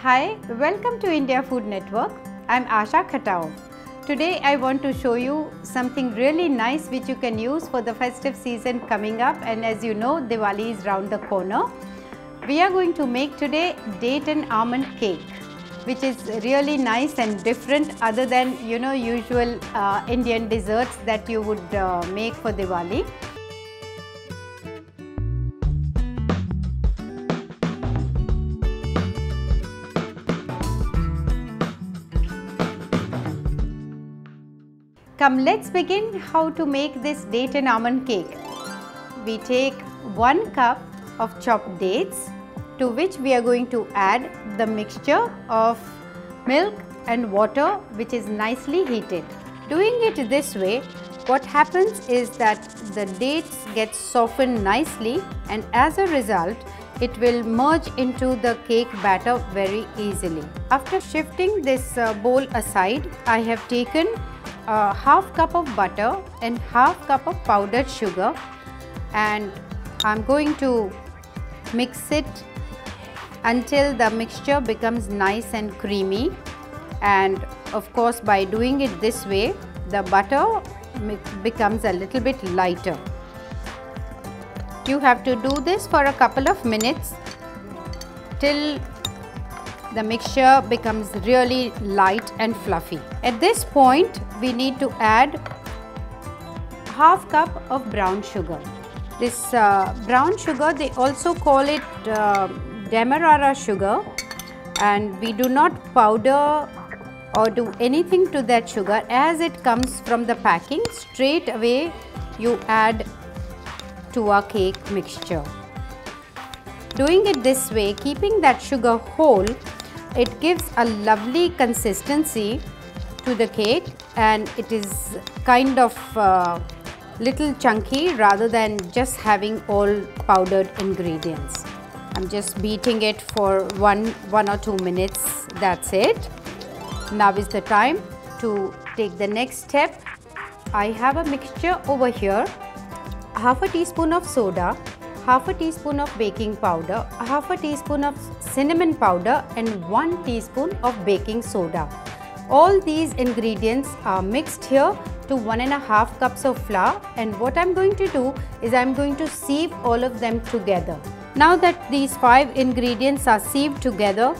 Hi, welcome to India Food Network. I'm Asha Khatau. Today I want to show you something really nice which you can use for the festive season coming up, and as you know, Diwali is round the corner. We are going to make today date and almond cake, which is really nice and different other than usual Indian desserts that you would make for Diwali. Come, let's begin how to make this date and almond cake. We take 1 cup of chopped dates, to which we are going to add the mixture of milk and water, which is nicely heated. Doing it this way, what happens is that the dates get softened nicely, and as a result it will merge into the cake batter very easily. After shifting this bowl aside, I have taken half cup of butter and half cup of powdered sugar, and I'm going to mix it until the mixture becomes nice and creamy. And of course, by doing it this way, the butter becomes a little bit lighter. You have to do this for a couple of minutes till the mixture becomes really light and fluffy. At this point, we need to add half cup of brown sugar. This brown sugar, they also call it demerara sugar, and we do not powder or do anything to that sugar. As it comes from the packing, straight away you add to our cake mixture. Doing it this way, keeping that sugar whole, it gives a lovely consistency to the cake, and it is kind of little chunky rather than just having all powdered ingredients. I'm just beating it for one or 2 minutes. That's it. Now is the time to take the next step. I have a mixture over here: half a teaspoon of soda, half a teaspoon of baking powder, half a teaspoon of cinnamon powder, and 1 teaspoon of baking soda. All these ingredients are mixed here to 1.5 cups of flour, and what I'm going to do is I'm going to sieve all of them together. Now that these 5 ingredients are sieved together,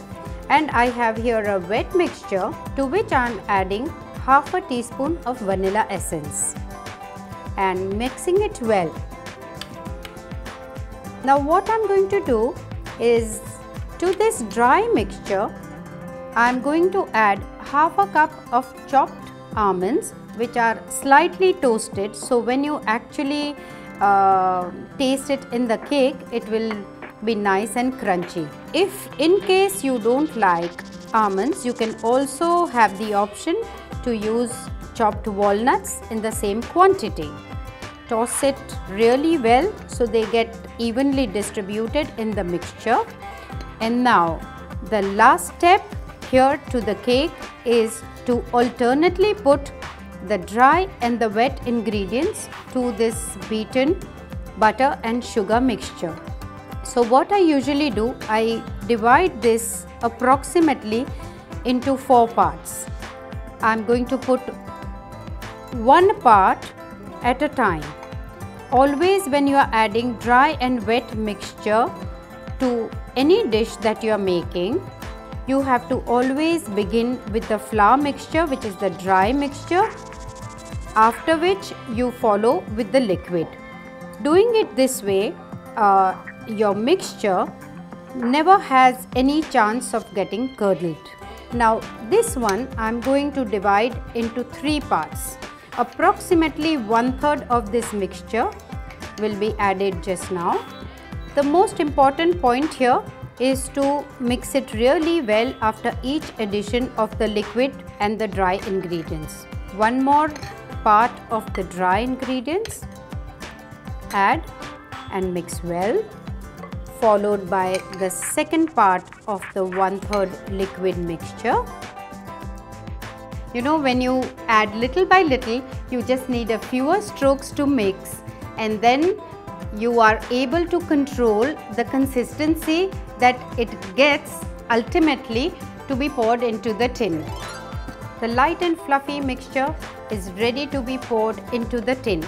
and I have here a wet mixture to which I'm adding half a teaspoon of vanilla essence and mixing it well. Now what I'm going to do is, to this dry mixture, I'm going to add half a cup of chopped almonds, which are slightly toasted, so when you actually taste it in the cake, it will be nice and crunchy. If in case you don't like almonds, you can also have the option to use chopped walnuts in the same quantity. Toss it really well so they get evenly distributed in the mixture. And now the last step here to the cake is to alternately put the dry and the wet ingredients to this beaten butter and sugar mixture. So what I usually do, I divide this approximately into 4 parts. I'm going to put 1 part at a time. Always when you are adding dry and wet mixture to any dish that you are making, you have to always begin with the flour mixture, which is the dry mixture, after which you follow with the liquid. Doing it this way, your mixture never has any chance of getting curdled. Now this one I'm going to divide into 3 parts. Approximately 1/3 of this mixture will be added just now. The most important point here is to mix it really well after each addition of the liquid and the dry ingredients. 1 more part of the dry ingredients, add and mix well, followed by the second part of the 1/3 liquid mixture. When you add little by little, you just need a fewer strokes to mix, and then you are able to control the consistency that it gets ultimately to be poured into the tin. The light and fluffy mixture is ready to be poured into the tin.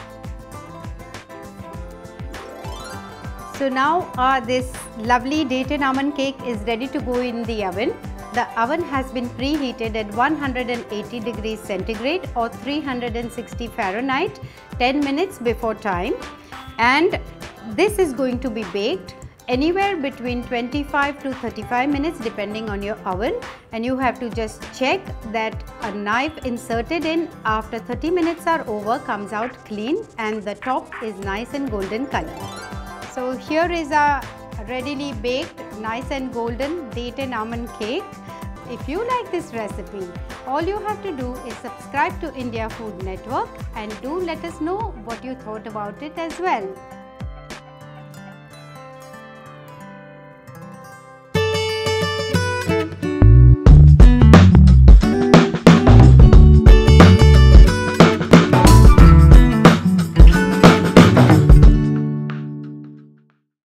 So now this lovely date and almond cake is ready to go in the oven. The oven has been preheated at 180 degrees centigrade or 360 Fahrenheit 10 minutes before time, and this is going to be baked anywhere between 25 to 35 minutes depending on your oven, and you have to just check that a knife inserted in after 30 minutes are over comes out clean and the top is nice and golden color. So here is a readily baked nice and golden date and almond cake. If you like this recipe, all you have to do is subscribe to India Food Network and do let us know what you thought about it as well.